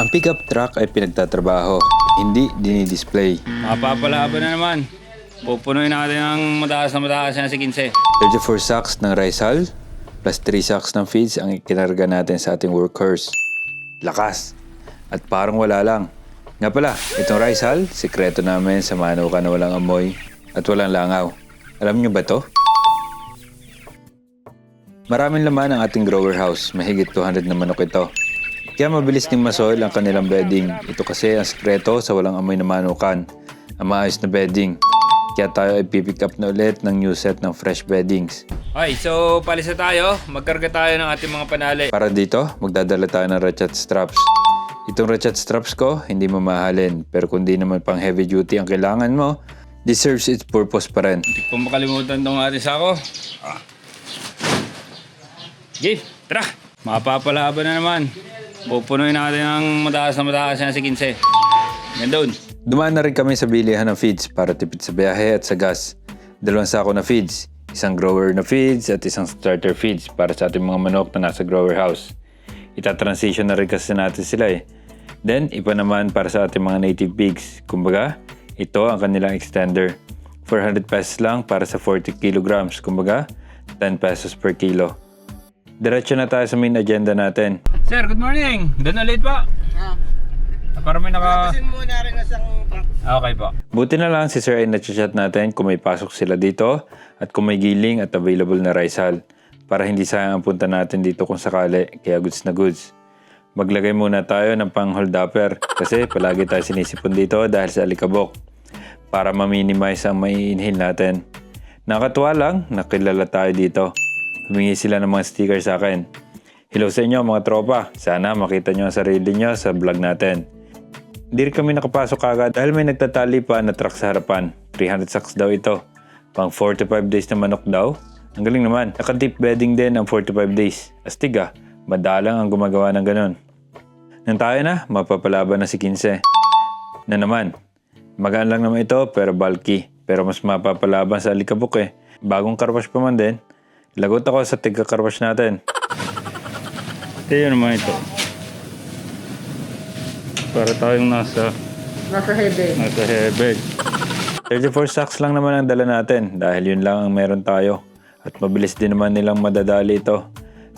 Ang pickup truck ay pinagtatrabaho, hindi dinidisplay. Mapapalaban na naman. Pupunuin natin ang mataas na si 15. 34 sacks ng rice hull plus 3 sacks ng feeds ang ikinarga natin sa ating workers. Lakas! At parang wala lang. Nga pala, itong rice hull, sikreto namin sa manuka na walang amoy at walang langaw. Alam nyo ba to? Maraming laman ang ating grower house, mahigit 200 na manok ito. Kaya mabilis ding masoil ang kanilang bedding. Ito kasi ang sikreto sa walang amoy na manukan, ang maayos na bedding. Kaya tayo ay pipick up na ulit ng new set ng fresh beddings. Okay, so palis na tayo. Magkarga tayo ng ating mga panali. Para dito, magdadala tayo ng ratchet straps. Itong ratchet straps ko, hindi mamahalin. Pero kung di naman pang heavy duty ang kailangan mo, this serves its purpose pa rin. Hindi ko makalimutan itong ating sako. Okay, tara! Mapapalaban na naman. Pupunuin natin ang mataas na si 15. Yan doon. Dumaan na rin kami sa bilihan ng feeds para tipid sa biyahe at sa gas. 2 sako na feeds, isang grower na feeds at isang starter feeds para sa ating mga manok na nasa grower house. Ita-transition na rin kasi natin sila eh. Then, iba naman para sa ating mga native pigs. Kumbaga, ito ang kanilang extender. 400 pesos lang para sa 40 kilograms. Kumbaga, 10 pesos per kilo. Diretso na tayo sa main agenda natin. Sir, good morning. Doon na late pa. Para may Pasin muna rin isang truck. Okay po. Buti na lang si Sir ay nag-chat natin kung may pasok sila dito at kung may giling at available na rice hull para hindi sayang ang punta natin dito kung sakali, kaya goods na goods. Maglagay muna tayo ng pang-hold upper kasi palagi tayo sinisipon dito dahil sa alikabok para ma-minimize ang mai-inhale natin. Nakatuwa lang, nakilala tayo dito. Humingi sila ng mga sticker sa akin. Hello sa inyo mga tropa, sana makita nyo ang sarili nyo sa vlog natin. Hindi rin kami nakapasok agad dahil may nagtatali pa na truck sa harapan. 300 sacks daw ito. Pang 45 days na manok daw. Ang galing naman. Naka-deep bedding din ang 45 days. Astig ah, madalang ang gumagawa ng ganun. Nang tayo na, mapapalaban na si 15. Na naman, magaan lang naman ito pero bulky. Pero mas mapapalaban sa alikabok eh. Bagong karwash pa man din. Lagot ako sa tigka-karwash natin. Kaya naman ito. Para tayong nasa heaven. 34 sacks lang naman ang dala natin dahil yun lang ang meron tayo. At mabilis din naman nilang madadali ito.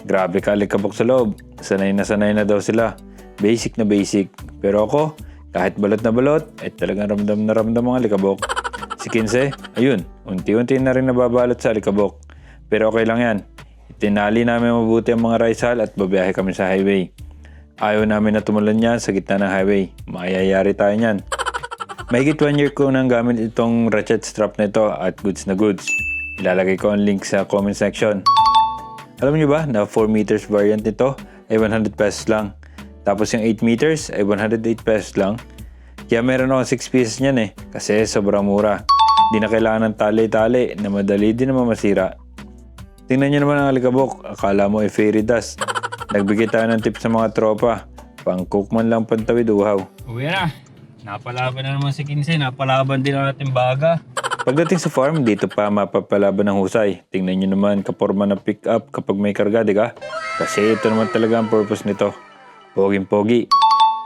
Grabe ka alikabok sa loob. Sanay na daw sila. Basic na basic. Pero ako, kahit balot na balot, ay talagang ramdam na ramdam ang alikabok. Si 15, ayun, unti-unti na rin nababalot sa alikabok. Pero okay lang yan. Itinali namin mabuti ang mga rice hull at babiyahe kami sa highway. Ayaw namin na tumulan yan sa gitna ng highway. Mayayari tayo niyan. Mahigit 1 year ko nang gamit itong ratchet strap na ito at goods na goods. Ilalagay ko ang link sa comment section. Alam niyo ba na 4 meters variant nito ay 100 pesos lang. Tapos yung 8 meters ay 108 pesos lang. Kaya meron akong 6 pieces niyan eh. Kasi sobrang mura. Di na kailangan ng tali-tali na madali din naman masira. Tingnan nyo naman ang alikabok. Akala mo ay fairy dust. Nagbigay tayo ng tip sa mga tropa. Pang-cook man lang pantawid uhaw. Uwi na. Napalaban na naman si 15. Napalaban din natin baga. Pagdating sa farm, dito pa mapapalaban ng husay. Tingnan nyo naman kaporma ng pick up kapag may karga, di ka? Kasi ito naman talaga ang purpose nito. Poging-pogi.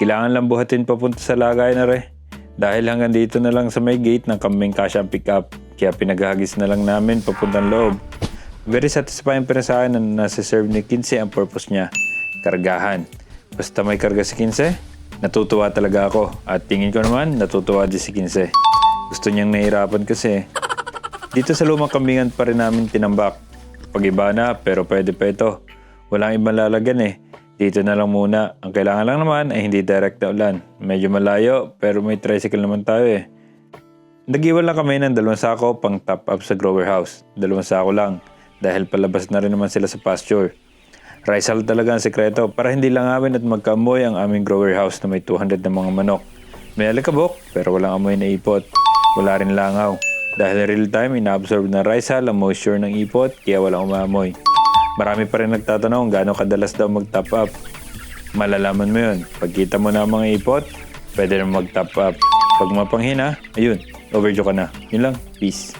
Kailangan lang buhatin papunta sa lagay na re. Dahil hanggang dito na lang sa may gate ng kambing kasya ang pick up. Kaya pinaghagis na lang namin papuntang loob. Very satisfying para sa akin na nasa-serve ni 15 ang purpose niya. Kargahan. Basta may karga si 15, natutuwa talaga ako. At tingin ko naman, natutuwa din si 15. Gusto niyang nahirapan kasi. Dito sa lumang kambingan pa rin namin tinambak. Pag-iba na, pero pwede pa ito. Walang ibang lalagyan eh. Dito na lang muna. Ang kailangan lang naman ay hindi direct na ulan. Medyo malayo, pero may tricycle naman tayo eh. Nag-iwan lang kami ng 2 sako pang top up sa grower house. 2 sako lang. Dahil palabas na rin naman sila sa pasture. Rice hull talaga ang sekreto para hindi lang amin at magkaamoy ang aming grower house na may 200 na mga manok. May alikabok pero walang amoy na ipot. Wala rin langaw. Dahil real time ina-absorb ng rice hull ang moisture ng ipot kaya walang umaamoy. Marami pa rin nagtatanong gaano kadalas daw mag-top up. Malalaman mo yun. Pagkita mo na ang mga ipot, pwede na mag-top up. Pag mapanghina, ayun, overdue ka na. Yun lang. Peace.